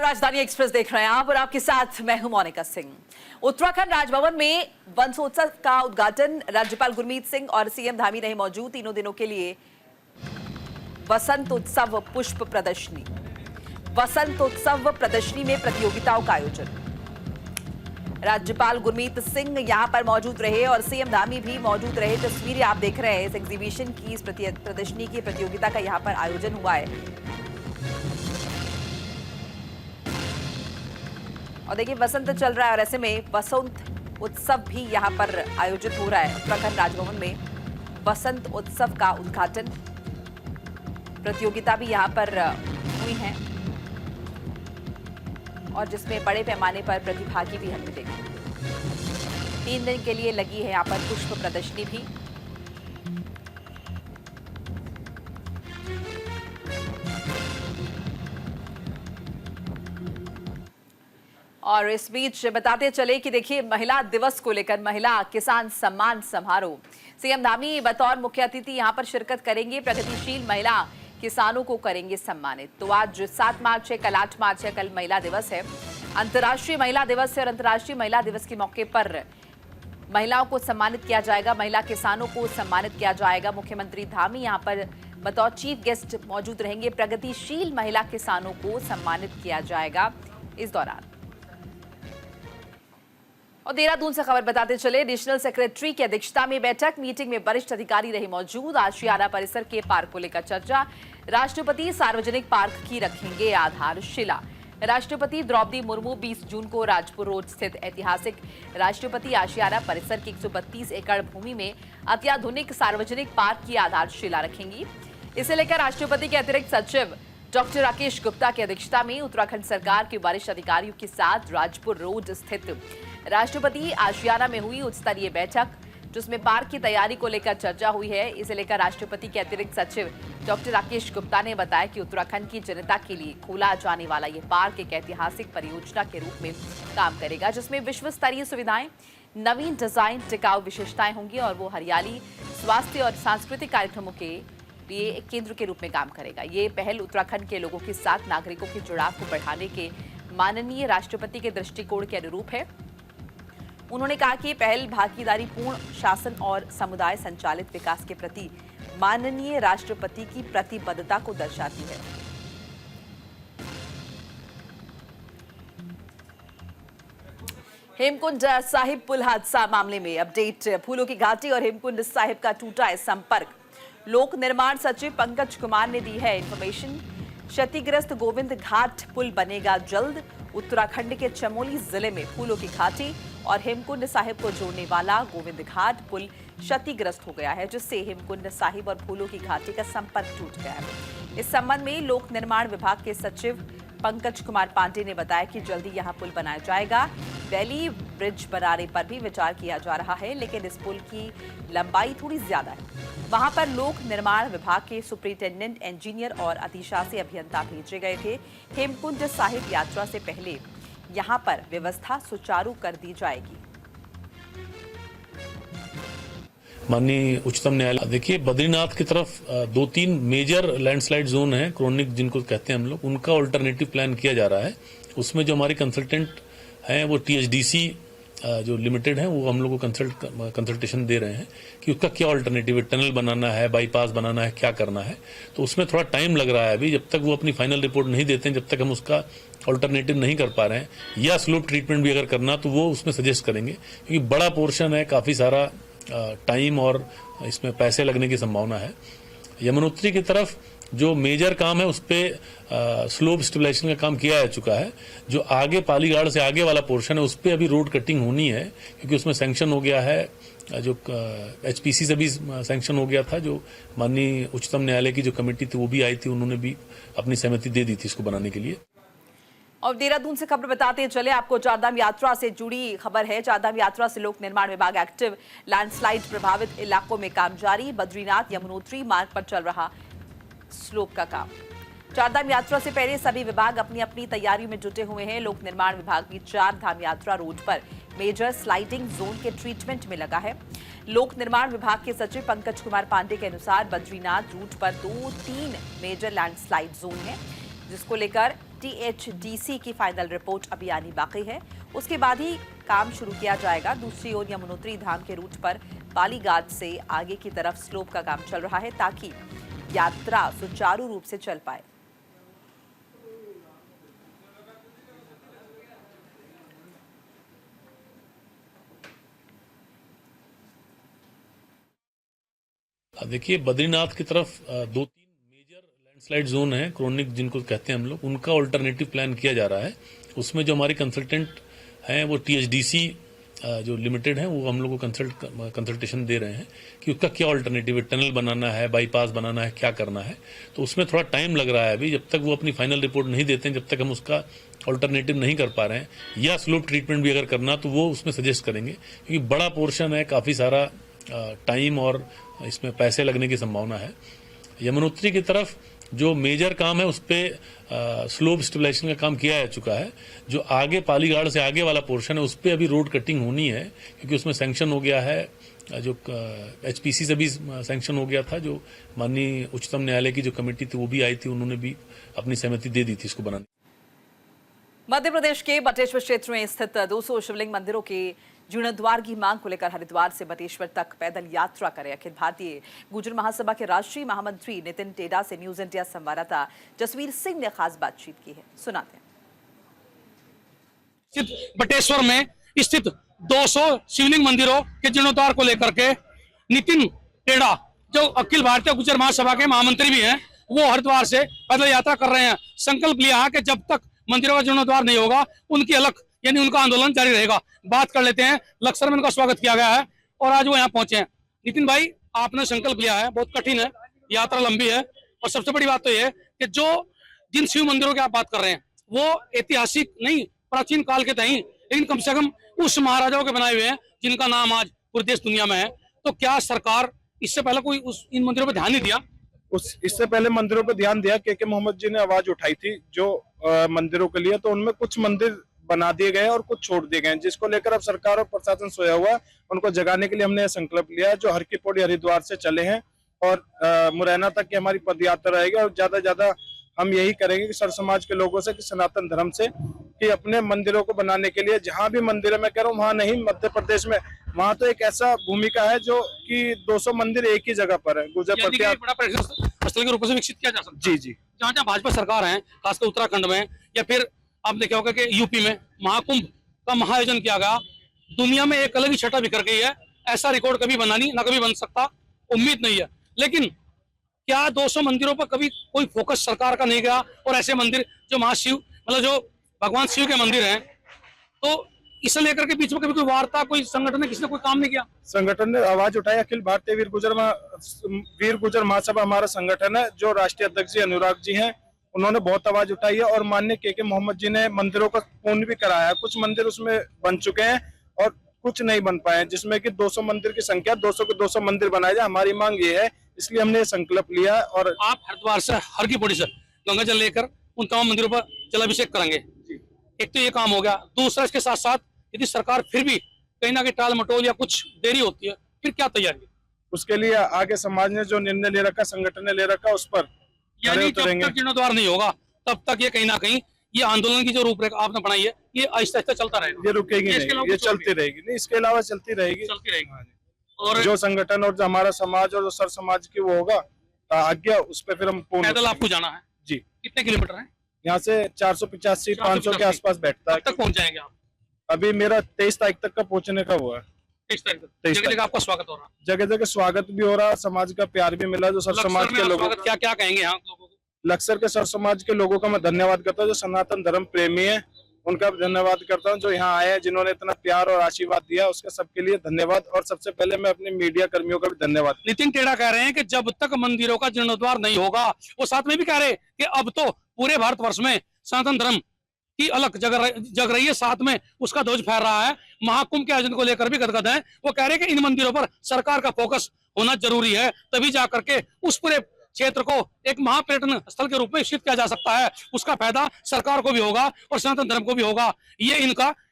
राजधानी एक्सप्रेस देख रहे हैं आप और आपके साथ मैं हूं मोनिका सिंह। उत्तराखंड राजभवन में वंशोत्सव का उद्घाटन राज्यपाल गुरमीत सिंह और सीएम धामी रहे मौजूद। तीनों दिनों के लिए वसंत उत्सव पुष्प प्रदर्शनी, वसंत उत्सव प्रदर्शनी में प्रतियोगिताओं का आयोजन। राज्यपाल गुरमीत सिंह यहां पर मौजूद रहे और सीएम धामी भी मौजूद रहे। तस्वीरें आप देख रहे हैं इस एग्जीबिशन की, इस प्रदर्शनी की, प्रतियोगिता का यहां पर आयोजन हुआ है। और देखिए वसंत चल रहा है और ऐसे में वसंत उत्सव भी यहां पर आयोजित हो रहा है। उत्तराखंड राजभवन में वसंत उत्सव का उद्घाटन, प्रतियोगिता भी यहां पर हुई है और जिसमें बड़े पैमाने पर प्रतिभागी भी हम मिलेंगे। 3 दिन के लिए लगी है यहां पर पुष्प प्रदर्शनी भी। और इस बीच बताते चले कि देखिए महिला दिवस को लेकर महिला किसान सम्मान समारोह, सीएम धामी बतौर मुख्य अतिथि यहां पर शिरकत करेंगे। प्रगतिशील महिला किसानों को करेंगे सम्मानित। तो आज 7 मार्च है, कल 8 मार्च है, कल महिला दिवस है, अंतर्राष्ट्रीय महिला दिवस है और अंतर्राष्ट्रीय महिला दिवस के मौके पर महिलाओं को सम्मानित किया जाएगा, महिला किसानों को सम्मानित किया जाएगा। मुख्यमंत्री धामी यहां पर बतौर चीफ गेस्ट मौजूद रहेंगे। प्रगतिशील महिला किसानों को सम्मानित किया जाएगा इस दौरान। और देहरादून से खबर बताते चले, नेशनल सेक्रेटरी की अध्यक्षता में बैठक, मीटिंग में वरिष्ठ अधिकारी रहे मौजूद। आशियाना परिसर के पार्क को लेकर चर्चा। राष्ट्रपति सार्वजनिक पार्क की रखेंगे आधारशिला। राष्ट्रपति द्रौपदी मुर्मू 20 जून को राजपुर रोड स्थित ऐतिहासिक राष्ट्रपति आशियाना परिसर की 132 एकड़ भूमि में अत्याधुनिक सार्वजनिक पार्क की आधारशिला रखेंगी। इसे लेकर राष्ट्रपति के अतिरिक्त सचिव डॉक्टर राकेश गुप्ता की अध्यक्षता में उत्तराखंड सरकार के वरिष्ठ अधिकारियों के साथ राजपुर रोड स्थित राष्ट्रपति आशियाना में हुई उच्च स्तरीय बैठक, जिसमें पार्क की तैयारी को लेकर चर्चा हुई है। इसे लेकर राष्ट्रपति के अतिरिक्त सचिव डॉक्टर राकेश गुप्ता ने बताया कि उत्तराखंड की जनता के लिए खोला जाने वाला ये पार्क एक ऐतिहासिक परियोजना के रूप में काम करेगा, जिसमें विश्व स्तरीय सुविधाएं, नवीन डिजाइन, टिकाऊ विशेषताएं होंगी और वो हरियाली, स्वास्थ्य और सांस्कृतिक कार्यक्रमों के लिए एक केंद्र के रूप में काम करेगा। ये पहल उत्तराखंड के लोगों के साथ नागरिकों के जुड़ाव को बढ़ाने के माननीय राष्ट्रपति के दृष्टिकोण के अनुरूप है। उन्होंने कहा कि पहल भागीदारी पूर्ण शासन और समुदाय संचालित विकास के प्रति माननीय राष्ट्रपति की प्रतिबद्धता को दर्शाती है। हेमकुंड साहिब पुल हादसा मामले में अपडेट। फूलों की घाटी और हेमकुंड साहिब का टूटा है संपर्क। लोक निर्माण सचिव पंकज कुमार ने दी है इंफॉर्मेशन। क्षतिग्रस्त गोविंद घाट पुल बनेगा जल्द। उत्तराखंड के चमोली जिले में फूलों की घाटी और हेमकुंड साहिब को जोड़ने वाला गोविंद घाट पुल क्षतिग्रस्त हो गया है, जिससे हेमकुंड साहिब और फूलों की घाटी का संपर्क टूट गया है। इस संबंध में लोक निर्माण विभाग के सचिव पंकज कुमार पांडे ने बताया कि जल्दी यहां पुल बनाया जाएगा। वैली ब्रिज बनाने पर भी विचार किया जा रहा है, लेकिन इस पुल की लंबाई थोड़ी ज्यादा है। वहां पर लोक निर्माण विभाग के सुपरिटेंडेंट इंजीनियर और अधिशासी अभियंता भेजे गए थे। हेमकुंड साहिब यात्रा से पहले यहां पर व्यवस्था सुचारू कर दी जाएगी। माननीय उच्चतम न्यायालय, देखिए बद्रीनाथ की तरफ 2-3 मेजर लैंडस्लाइड जोन है, क्रोनिक जिनको कहते हैं हम लोग, उनका ऑल्टरनेटिव प्लान किया जा रहा है। उसमें जो हमारे कंसल्टेंट हैं वो THDC जो लिमिटेड है, वो हम लोग को कंसल्टेशन दे रहे हैं कि उसका क्या ऑल्टरनेटिव है, टनल बनाना है, बाईपास बनाना है, क्या करना है। तो उसमें थोड़ा टाइम लग रहा है अभी, जब तक वो अपनी फाइनल रिपोर्ट नहीं देते हैं, जब तक हम उसका ऑल्टरनेटिव नहीं कर पा रहे हैं, या स्लोप ट्रीटमेंट भी अगर करना तो वो उसमें सजेस्ट करेंगे, क्योंकि बड़ा पोर्शन है, काफ़ी सारा टाइम और इसमें पैसे लगने की संभावना है। यमुनोत्री की तरफ जो मेजर काम है उस पर स्लोप स्टेबलाइजेशन का काम किया जा चुका है। जो आगे पालीगाड़ से आगे वाला पोर्शन है उस पर अभी रोड कटिंग होनी है, क्योंकि उसमें सैंक्शन हो गया है, जो HPC से भी सैंक्शन हो गया था। जो माननीय उच्चतम न्यायालय की जो कमेटी थी वो भी आई थी, उन्होंने भी अपनी सहमति दे दी थी इसको बनाने के लिए। और देहरादून से खबर बताते चले आपको, चारधाम यात्रा से जुड़ी खबर है। चारधाम यात्रा से लोक निर्माण विभाग एक्टिव, लैंडस्लाइड प्रभावित इलाकों में काम जारी। बद्रीनाथ यमुनोत्री मार्ग पर चल रहा स्लोप का काम। चारधाम यात्रा से पहले सभी विभाग अपनी अपनी तैयारियों में जुटे हुए हैं। लोक निर्माण विभाग भी चारधाम यात्रा रोड पर मेजर स्लाइडिंग जोन के ट्रीटमेंट में लगा है। लोक निर्माण विभाग के सचिव पंकज कुमार पांडे के अनुसार बद्रीनाथ रूट पर 2-3 मेजर लैंडस्लाइड जोन है, जिसको लेकर THDC की फाइनल रिपोर्ट अभी आनी बाकी है, उसके बाद ही काम शुरू किया जाएगा। दूसरी ओर यमुनोत्री धाम के रूट पर बालीघाट से आगे की तरफ स्लोप का काम चल रहा है ताकि यात्रा सुचारू रूप से चल पाए। देखिए, बद्रीनाथ की तरफ दो तीन मेजर लैंडस्लाइड जोन है, क्रोनिक जिनको कहते हैं हम लोग, उनका ऑल्टरनेटिव प्लान किया जा रहा है। उसमें जो हमारी कंसल्टेंट हैं वो THDC जो लिमिटेड है वो हम लोग को कंसल्टेशन दे रहे हैं कि उसका क्या ऑल्टरनेटिव है, टनल बनाना है, बाईपास बनाना है, क्या करना है। तो उसमें थोड़ा टाइम लग रहा है अभी, जब तक वो अपनी फाइनल रिपोर्ट नहीं देते हैं, जब तक हम उसका ऑल्टरनेटिव नहीं कर पा रहे हैं, या स्लोप ट्रीटमेंट भी अगर करना तो वो उसमें सजेस्ट करेंगे, क्योंकि बड़ा पोर्शन है, काफ़ी सारा टाइम और इसमें पैसे लगने की संभावना है। यमुनोत्री की तरफ जो मेजर काम है उस पर स्लोप स्टेबलाइजेशन का काम किया जा चुका है। जो आगे पालीघाट से आगे वाला पोर्शन है उस पर अभी रोड कटिंग होनी है, क्योंकि उसमें सैंक्शन हो गया है, जो HPC से भी सैंक्शन हो गया था। जो माननीय उच्चतम न्यायालय की जो कमेटी थी वो भी आई थी, उन्होंने भी अपनी सहमति दे दी थी इसको बनाने। मध्य प्रदेश के बटेश्वर क्षेत्र में स्थित 200 शिवलिंग मंदिरों के जीर्णोद्धार की मांग को लेकर हरिद्वार से बटेश्वर तक पैदल यात्रा करे अखिल भारतीय गुर्जर महासभा के राष्ट्रीय महामंत्री नितिन टेढ़ा से न्यूज इंडिया संवाददाता जसवीर सिंह ने खास बातचीत की है, सुनाते हैं। बटेश्वर में स्थित 200 शिवलिंग मंदिरों के जीर्णोद्धार को लेकर के नितिन टेढ़ा, जो अखिल भारतीय गुर्जर महासभा के महामंत्री भी हैं, वो हरिद्वार से पैदल यात्रा कर रहे हैं। संकल्प लिया है कि जब तक मंदिरों का जीर्णोद्धार नहीं होगा उनकी अलग यानी उनका आंदोलन जारी रहेगा। बात कर लेते हैं, लक्सर में उनका स्वागत किया गया है और आज वो यहाँ पहुंचे हैं। नितिन भाई, आपने संकल्प लिया है, बहुत कठिन है, यात्रा लंबी है, और सबसे बड़ी बात तो ये है कि जो जिन शिव मंदिरों की आप बात कर रहे हैं वो ऐतिहासिक नहीं, प्राचीन काल के नहीं, लेकिन कम से कम उस महाराजाओं के बनाए हुए हैं जिनका नाम आज पूरे देश दुनिया में है। तो क्या सरकार इससे पहले कोई इन मंदिरों पर ध्यान नहीं दिया? इससे पहले मंदिरों पर ध्यान दिया। के मोहम्मद जी ने आवाज उठाई थी जो मंदिरों के लिए, तो उनमें कुछ मंदिर बना दिए गए और कुछ छोड़ दिए गए, जिसको लेकर अब सरकार और प्रशासन सोया हुआ। उनको जगाने के लिए हमने संकल्प लिया, जो हर की पौड़ी हरिद्वार से चले हैं और मुरैना तक की हमारी पद यात्रा रहेगी। और ज्यादा ज्यादा हम यही करेंगे कि सर समाज के लोगों से, कि सनातन धर्म से, कि अपने मंदिरों को बनाने के लिए जहां भी मंदिर है, मैं कह रहा हूँ वहां नहीं, मध्य प्रदेश में वहां तो एक ऐसा भूमिका है जो कि 200 मंदिर एक ही जगह पर है, गुर्जर स्थल के रूप से विकसित किया जा सकता जी है। जी, जहाँ जहाँ भाजपा सरकार है, खासकर उत्तराखंड में, या फिर आप देखा होगा कि यूपी में महाकुंभ का महाआयोजन किया गया, दुनिया में एक अलग ही छटा बिखर गई है। ऐसा रिकॉर्ड कभी बना नहीं, ना कभी बन सकता, उम्मीद नहीं है। लेकिन क्या 200 मंदिरों पर कभी कोई फोकस सरकार का नहीं गया? और ऐसे मंदिर जो महाशिव, मतलब जो भगवान शिव के मंदिर हैं, तो इसे लेकर के बीच में कभी कोई वार्ता, कोई संगठन ने, किसी ने कोई काम नहीं किया? संगठन ने आवाज उठाई। अखिल भारतीय वीर गुर्जर महासभा हमारा संगठन है, जो राष्ट्रीय अध्यक्ष जी अनुराग जी हैं, उन्होंने बहुत आवाज उठाई है। और माननीय के मोहम्मद जी ने मंदिरों का पूर्ण भी कराया है। कुछ मंदिर उसमें बन चुके हैं और कुछ नहीं बन पाए, जिसमें कि 200 मंदिर की संख्या, 200 के 200 मंदिर बनाए जाए, हमारी मांग ये है। इसलिए हमने ये संकल्प लिया। और आप हरिद्वार से, हर की पौड़ी से गंगा जल लेकर उन तमाम मंदिरों पर जलाभिषेक करेंगे। एक तो ये काम हो गया। दूसरा, इसके साथ साथ यदि सरकार फिर भी कहीं ना कहीं टाल मटोल या कुछ देरी होती है, फिर क्या तैयारी? उसके लिए आगे समाज ने जो निर्णय ले रखा, संगठन ने ले रखा, उस पर यानी जब तक जीर्णोद्धार नहीं होगा तब तक ये कहीं ना कहीं ये आंदोलन की जो रूपरेखा आपने बनाई है, ये आहिस्ता आहिस्ता चलता रहेगा, ये रुकेगी नहीं, ये चलती रहेगी। नहीं, इसके अलावा चलती रहेगी। और जो संगठन और जो हमारा समाज और सर समाज की वो होगा आज्ञा, उस पर फिर हम पैदल आपको जाना है जी। कितने किलोमीटर है यहाँ से? 485-500 के आसपास बैठता है। तक पहुँच जाएंगे आप? अभी मेरा 23 तारीख तक का पहुँचने का हुआ है। 23 तारीख आपका स्वागत हो रहा है? जगह जगह स्वागत भी हो रहा है, समाज का प्यार भी मिला। जो सर समाज के लोगों, क्या क्या कहेंगे यहाँ लोगों को? लक्सर के सर समाज के लोगों का मैं धन्यवाद करता हूँ, जो सनातन धर्म प्रेमी है, उनका भी धन्यवाद करता हूँ। जो यहाँ आए हैं, जिन्होंने इतना प्यार और आशीर्वाद दिया, उसके सबके लिए धन्यवाद। और सबसे पहले मैं अपने मीडिया कर्मियों का भी धन्यवाद। नितिन टेढ़ा कह रहे हैं कि जब तक मंदिरों का जीर्णोद्धार नहीं होगा, वो साथ में भी कह रहे हैं कि अब तो पूरे भारतवर्ष में सनातन धर्म की अलग जग रही है, साथ में उसका ध्वज फहर रहा है। महाकुंभ के आयोजन को लेकर भी गदगद है। वो कह रहे हैं कि इन मंदिरों पर सरकार का फोकस होना जरूरी है, तभी जाकर के उस पूरे क्षेत्र को एक महापर्यटन स्थल के रूप में विकसित किया जा सकता है। उसका फायदा सरकार को भी होगा और सनातन धर्म को भी होगा। ये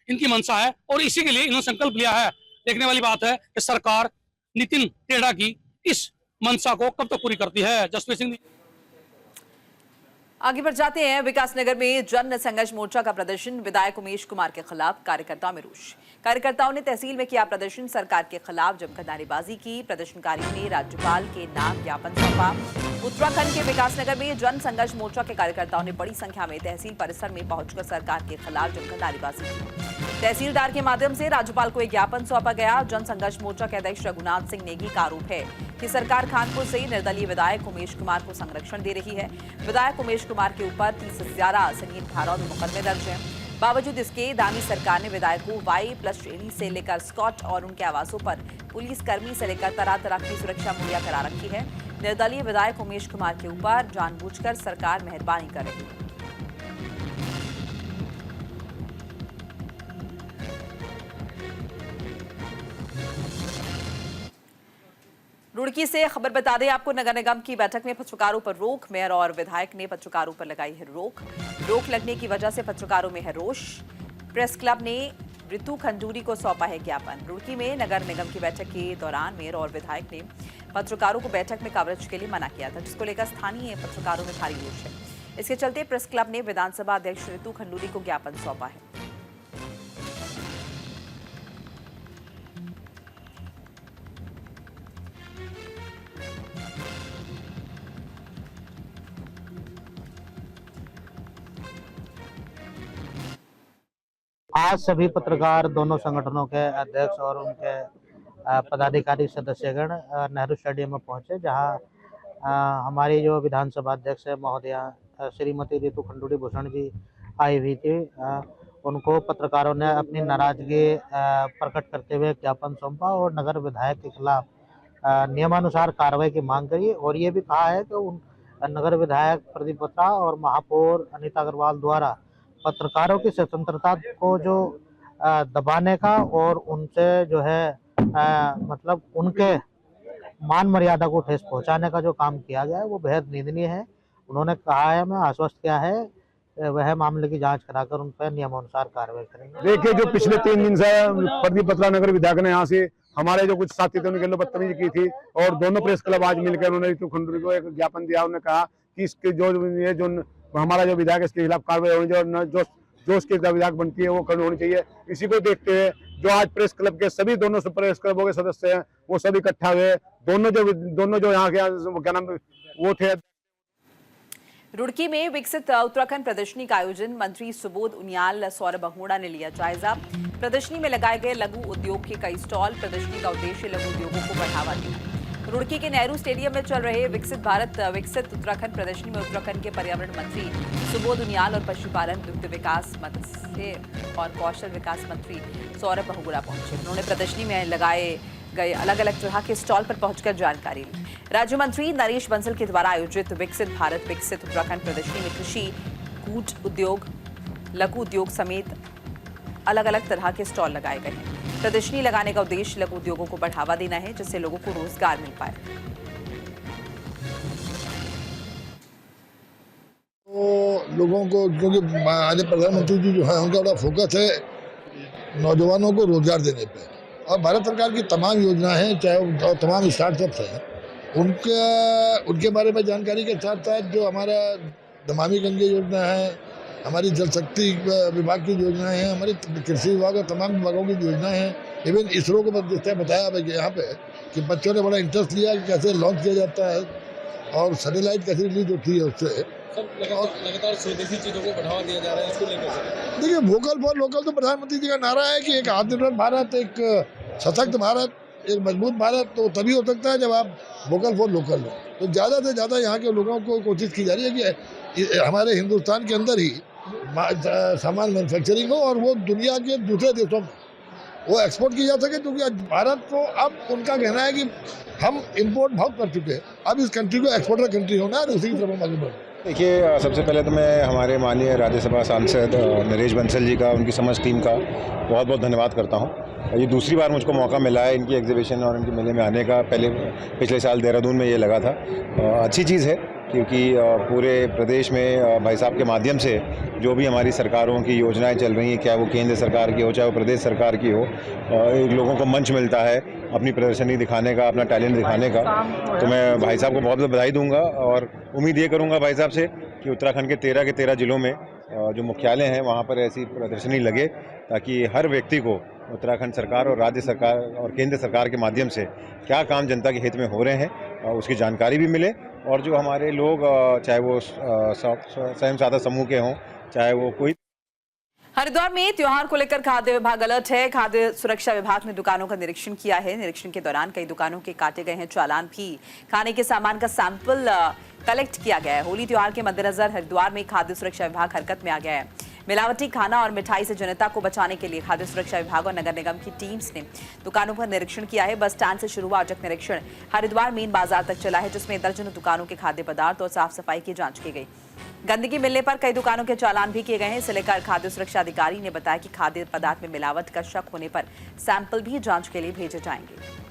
इनकी मंशा है और इसी के लिए इन्होंने संकल्प लिया है। देखने वाली बात है कि सरकार नितिन टेढ़ा की इस मंशा को कब तक पूरी करती है। जसवीर सिंह। आगे बढ़ जाते हैं। विकासनगर में जन संघर्ष मोर्चा का प्रदर्शन, विधायक उमेश कुमार के खिलाफ कार्यकर्ताओं में रोष। कार्यकर्ताओं ने तहसील में किया प्रदर्शन, सरकार के खिलाफ जमकर नारेबाजी की। प्रदर्शनकारियों ने राज्यपाल के नाम ज्ञापन सौंपा। उत्तराखंड के विकासनगर में जन संघर्ष मोर्चा के कार्यकर्ताओं ने बड़ी संख्या में तहसील परिसर में पहुंचकर सरकार के खिलाफ जमकर नारेबाजी की। तहसीलदार के माध्यम से राज्यपाल को एक ज्ञापन सौंपा गया। जन संघर्ष मोर्चा के अध्यक्ष रघुनाथ सिंह नेगी का आरोप है कि सरकार खानपुर से निर्दलीय विधायक उमेश कुमार को संरक्षण दे रही है। विधायक उमेश कुमार के ऊपर 30 से ज्यादा संगीन धाराओं में मुकदमे दर्ज हैं। बावजूद इसके दानी सरकार ने विधायक को Y+ श्रेणी से लेकर स्कॉट और उनके आवासों पर पुलिस कर्मी से लेकर तरह तरह की सुरक्षा मुहैया करा रखी है। निर्दलीय विधायक उमेश कुमार के ऊपर जानबूझकर सरकार मेहरबानी कर रही है। रुड़की से खबर बता दें आपको, नगर निगम की बैठक में पत्रकारों पर रोक। मेयर और विधायक ने पत्रकारों पर लगाई है रोक लगने की वजह से पत्रकारों में है रोष। प्रेस क्लब ने ऋतु खंडूरी को सौंपा है ज्ञापन। रुड़की में नगर निगम की बैठक के दौरान मेयर और विधायक ने पत्रकारों को बैठक में कवरेज के लिए मना किया था, जिसको लेकर स्थानीय पत्रकारों में भारी रोष है। इसके चलते प्रेस क्लब ने विधानसभा अध्यक्ष ऋतु खंडूरी को ज्ञापन सौंपा है। आज सभी पत्रकार दोनों संगठनों के अध्यक्ष और उनके पदाधिकारी सदस्यगण नेहरू स्टेडियम में पहुंचे, जहां हमारी जो विधानसभा अध्यक्ष है महोदया श्रीमती ऋतु खंडूरी भूषण जी आई हुई थी। उनको पत्रकारों ने अपनी नाराजगी प्रकट करते हुए ज्ञापन सौंपा और नगर विधायक के खिलाफ नियमानुसार कार्रवाई की मांग करी। और ये भी कहा है कि उन नगर विधायक प्रदीप बत्रा और महापौर अनीता अग्रवाल द्वारा पत्रकारों की स्वतंत्रता को जो दबाने का और उनसे जो है मतलब उनके मान मर्यादा को ठेस पहुंचाने का जो काम किया गया है वो बेहद निंदनीय है। उन्होंने कहा है, मैं आश्वस्त किया है वह मामले की जांच कराकर उन पर नियमानुसार कार्रवाई करेंगे। देखिए, जो पिछले 3 दिन से प्रदीप बत्रा नगर विधायक ने यहाँ से हमारे जो कुछ साथी थे उनके लिए बदतमीजी की थी और दोनों प्रेस क्लब आज मिलकर उन्होंने ऋतु खंडूरी को एक ज्ञापन दिया। उन्होंने कहा कि इसके जो हमारा जो विधायक इसके खिलाफ कार्रवाई होनी चाहिए, जो उसकी विधायक बनती है वो करनी होनी चाहिए। इसी को देखते हुए जो आज प्रेस क्लब के सभी दोनों प्रेस क्लबों के सदस्य हैं वो सभी इकट्ठा हुए, दोनों जो यहाँ के क्या नाम वो थे। रुड़की में विकसित उत्तराखंड प्रदर्शनी का आयोजन मंत्री सुबोध उनियाल सौरभ अहोड़ा ने लिया जायजा। प्रदर्शनी में लगाए गए लघु उद्योग के कई स्टॉल। प्रदर्शनी का उद्देश्य लघु उद्योगों को बढ़ावा देना। रुड़की के नेहरू स्टेडियम में चल रहे विकसित भारत विकसित उत्तराखंड प्रदर्शनी में उत्तराखंड के पर्यावरण मंत्री सुबोध उनियाल और पशुपालन, दुग्ध विकास, मत्स्य और कौशल विकास मंत्री सौरभ अहोड़ा पहुंचे। उन्होंने प्रदर्शनी में लगाए गए अलग अलग तरह के स्टॉल पर पहुंचकर जानकारी ली। राज्य मंत्री नरेश बंसल के द्वारा आयोजित विकसित भारत विकसित उत्तराखंड प्रदर्शनी में कृषि, कूट उद्योग, लघु उद्योग समेत अलग अलग तरह के स्टॉल लगाए गए हैं। प्रदर्शनी लगाने का उद्देश्य लघु उद्योगों को बढ़ावा देना है, जिससे लोगों को रोजगार मिल पाए। तो लोगों को, क्योंकि माननीय प्रधानमंत्री जी जो है उनका बड़ा फोकस है नौजवानों को रोजगार देने पे, और भारत सरकार की तमाम योजनाएं चाहे तमाम स्टार्टअप्स हैं उनके बारे में जानकारी के साथ साथ जो हमारा नमामि गंगे योजना है, हमारी जल शक्ति विभाग की योजनाएं हैं, हमारी कृषि विभाग और तमाम विभागों की योजनाएं हैं। इवन इसरो को बताया यहाँ पे कि बच्चों ने बड़ा इंटरेस्ट लिया कि कैसे लॉन्च किया जाता है और सैटेलाइट कैसे रिलीज होती है उससे। लगातार स्वदेशी चीजों को बढ़ावा दिया जा रहा है, इसको लेकर देखिए वोकल फॉर लोकल तो प्रधानमंत्री जी का नारा है कि एक आत्मनिर्भर भारत, एक सशक्त भारत, एक मजबूत भारत तो तभी हो सकता है जब आप वोकल फॉर लोकल हो। तो ज़्यादा से ज़्यादा यहाँ के लोगों को कोशिश की जा रही है कि हमारे हिंदुस्तान के अंदर ही सामान मैन्युफैक्चरिंग हो और वो दुनिया के दूसरे देशों में वो एक्सपोर्ट की जा सके, क्योंकि आज भारत को अब उनका कहना है कि हम इंपोर्ट बहुत कर चुके हैं, अब इस कंट्री को एक्सपोर्टर कंट्री होना है और उसी की तरफ हम आगे बढ़। देखिए, सबसे पहले तो मैं हमारे माननीय राज्यसभा सांसद नरेश बंसल जी का, उनकी समस्त टीम का बहुत बहुत धन्यवाद करता हूँ। ये दूसरी बार मुझको मौका मिला है इनकी एग्जीबिशन और इनके मेले में आने का। पिछले साल देहरादून में ये लगा था। अच्छी चीज़ है क्योंकि पूरे प्रदेश में भाई साहब के माध्यम से जो भी हमारी सरकारों की योजनाएं चल रही हैं, क्या वो केंद्र सरकार की हो चाहे वो प्रदेश सरकार की हो, लोगों को मंच मिलता है अपनी प्रदर्शनी दिखाने का, अपना टैलेंट दिखाने का। तो मैं भाई साहब को बहुत बहुत बधाई दूंगा और उम्मीद ये करूंगा भाई साहब से कि उत्तराखंड के 13 जिलों में जो मुख्यालय हैं वहाँ पर ऐसी प्रदर्शनी लगे, ताकि हर व्यक्ति को उत्तराखंड सरकार और राज्य सरकार और केंद्र सरकार के माध्यम से क्या काम जनता के हित में हो रहे हैं उसकी जानकारी भी मिले। और जो हमारे लोग, चाहे वो स्वयं सहायता समूह के हों, चाहे वो कोई। हरिद्वार में त्योहार को लेकर खाद्य विभाग अलर्ट है। खाद्य सुरक्षा विभाग ने दुकानों का निरीक्षण किया है। निरीक्षण के दौरान कई दुकानों के काटे गए हैं चालान भी। खाने के सामान का सैंपल कलेक्ट किया गया है। होली त्योहार के मद्देनजर हरिद्वार में खाद्य सुरक्षा विभाग हरकत में आ गया है। मिलावटी खाना और मिठाई से जनता को बचाने के लिए खाद्य सुरक्षा विभाग और नगर निगम की टीम्स ने दुकानों पर निरीक्षण किया है। बस स्टैंड से शुरू हुआ औचक निरीक्षण हरिद्वार मेन बाजार तक चला है, जिसमें दर्जनों दुकानों के खाद्य पदार्थ और साफ सफाई की जांच की गई। गंदगी मिलने पर कई दुकानों के चालान भी किए गए हैं। इसे लेकर खाद्य सुरक्षा अधिकारी ने बताया कि खाद्य पदार्थ में मिलावट का शक होने पर सैंपल भी जांच के लिए भेजे जाएंगे।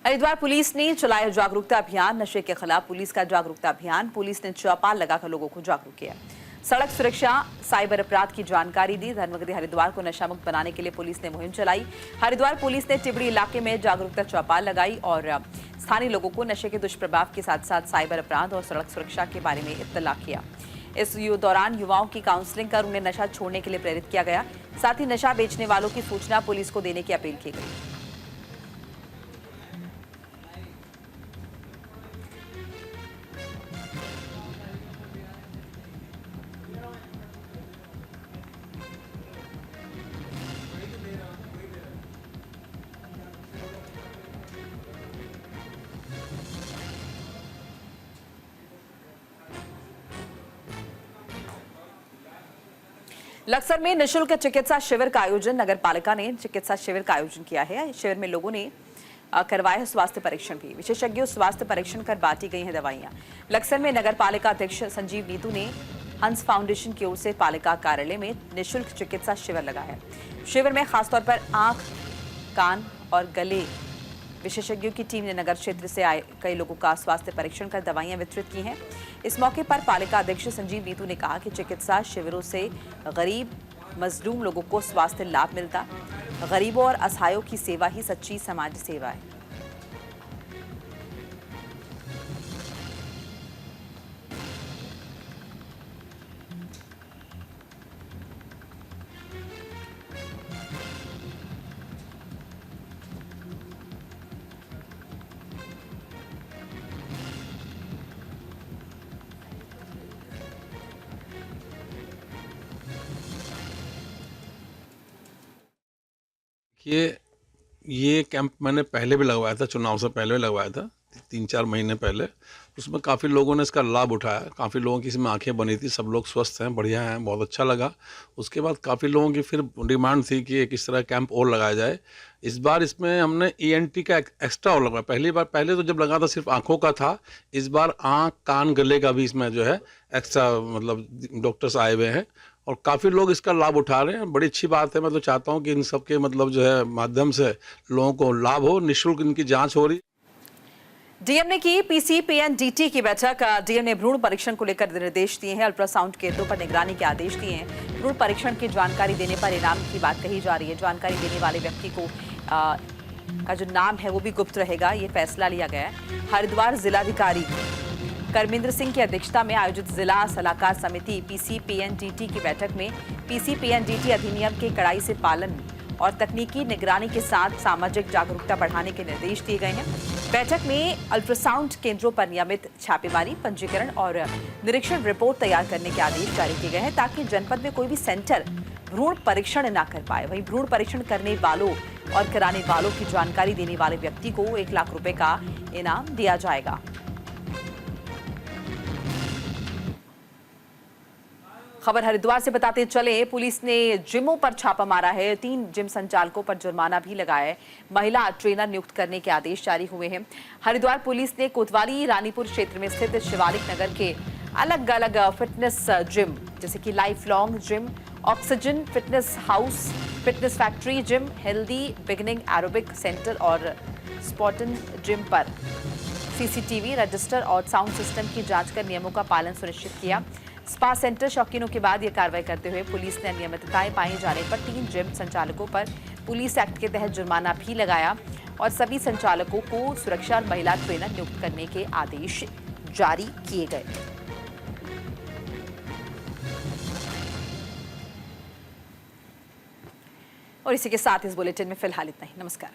हरिद्वार पुलिस ने चलाया जागरूकता अभियान। नशे के खिलाफ पुलिस का जागरूकता अभियान। पुलिस ने चौपाल लगाकर लोगों को जागरूक किया। सड़क सुरक्षा, साइबर अपराध की जानकारी दी। धर्मगति हरिद्वार को नशा मुक्त बनाने के लिए पुलिस ने मुहिम चलाई। हरिद्वार पुलिस ने टिबड़ी इलाके में जागरूकता चौपाल लगाई और स्थानीय लोगों को नशे के दुष्प्रभाव के साथ साथ साइबर अपराध और सड़क सुरक्षा के बारे में इत्तला किया। इस दौरान युवाओं की काउंसलिंग कर उन्हें नशा छोड़ने के लिए प्रेरित किया गया। साथ ही नशा बेचने वालों की सूचना पुलिस को देने की अपील की गई। लक्सर में निःशुल्क चिकित्सा शिविर का आयोजन। नगर पालिका ने चिकित्सा शिविर का आयोजन किया है। शिविर में लोगों ने करवाया है स्वास्थ्य परीक्षण भी। विशेषज्ञों स्वास्थ्य परीक्षण कर बांटी गई हैं दवाइयां। लक्सर में नगर पालिका अध्यक्ष संजीव नीतू ने हंस फाउंडेशन की ओर से पालिका कार्यालय में निःशुल्क चिकित्सा शिविर लगाया है। शिविर में खासतौर पर आंख, कान और गले विशेषज्ञों की टीम ने नगर क्षेत्र से आए कई लोगों का स्वास्थ्य परीक्षण कर दवाइयां वितरित की हैं। इस मौके पर पालिका अध्यक्ष संजीव नीतू ने कहा कि चिकित्सा शिविरों से गरीब मजलूम लोगों को स्वास्थ्य लाभ मिलता। गरीबों और असहायों की सेवा ही सच्ची समाज सेवा है। ये कैंप मैंने पहले भी लगवाया था, चुनाव से पहले भी लगवाया था, 3-4 महीने पहले। उसमें काफ़ी लोगों ने इसका लाभ उठाया। काफ़ी लोगों की इसमें आंखें बनी थी, सब लोग स्वस्थ हैं, बढ़िया हैं, बहुत अच्छा लगा। उसके बाद काफ़ी लोगों की फिर डिमांड थी कि एक इस तरह कैंप और लगाया जाए। इस बार इसमें हमने ENT का एक्स्ट्रा और लगवाया। पहले तो जब लगा था सिर्फ आँखों का था। इस बार आँख, कान, गले का भी इसमें जो है एक्स्ट्रा मतलब डॉक्टर्स आए हुए हैं और काफ़ी लोग इसका लाभ उठा रहे हैं। बड़ी अच्छी बात है। मैं तो चाहता हूँ कि इन सब के मतलब जो है माध्यम से लोगों को लाभ हो। निःशुल्क इनकी जांच हो रही। डीएम ने की PCPNDT की बैठक। डीएम ने भ्रूण परीक्षण को लेकर निर्देश दिए हैं। अल्ट्रासाउंड केंद्रों पर निगरानी के आदेश दिए हैं। भ्रूण परीक्षण की जानकारी देने पर इनाम की बात कही जा रही है। जानकारी देने वाले व्यक्ति को का जो नाम है वो भी गुप्त रहेगा। ये फैसला लिया गया है। हरिद्वार जिलाधिकारी कर्मेंद्र सिंह की अध्यक्षता में आयोजित जिला सलाहकार समिति PCPNDT की बैठक में PCPNDT अधिनियम के कड़ाई से पालन और तकनीकी निगरानी के साथ सामाजिक जागरूकता बढ़ाने के निर्देश दिए गए हैं। बैठक में अल्ट्रासाउंड केंद्रों पर नियमित छापेमारी, पंजीकरण और निरीक्षण रिपोर्ट तैयार करने के आदेश जारी किए गए हैं ताकि जनपद में कोई भी सेंटर भ्रूण परीक्षण न कर पाए। वहीं भ्रूण परीक्षण करने वालों और कराने वालों की जानकारी देने वाले व्यक्ति को 1 लाख रुपए का इनाम दिया जाएगा। खबर हरिद्वार से बताते चले, पुलिस ने जिमों पर छापा मारा है। 3 जिम संचालकों पर जुर्माना भी लगाया है। महिला ट्रेनर नियुक्त करने के आदेश जारी हुए हैं। हरिद्वार पुलिस ने कोतवाली रानीपुर क्षेत्र में स्थित शिवालिक नगर के अलग अलग फिटनेस जिम जैसे कि life long gym, oxygen fitness house, fitness factory gym, healthy beginning aerobic centre और स्पॉटन जिम पर CCTV रजिस्टर और साउंड सिस्टम की जांच कर नियमों का पालन सुनिश्चित किया। स्पा सेंटर शौकीनों के बाद यह कार्रवाई करते हुए पुलिस ने अनियमितताएं पाए जाने पर 3 जिम संचालकों पर पुलिस एक्ट के तहत जुर्माना भी लगाया। और सभी संचालकों को सुरक्षा और महिला ट्रेनर नियुक्त करने के आदेश जारी किए गए। और इसी के साथ इस बुलेटिन में फिलहाल इतना ही। नमस्कार।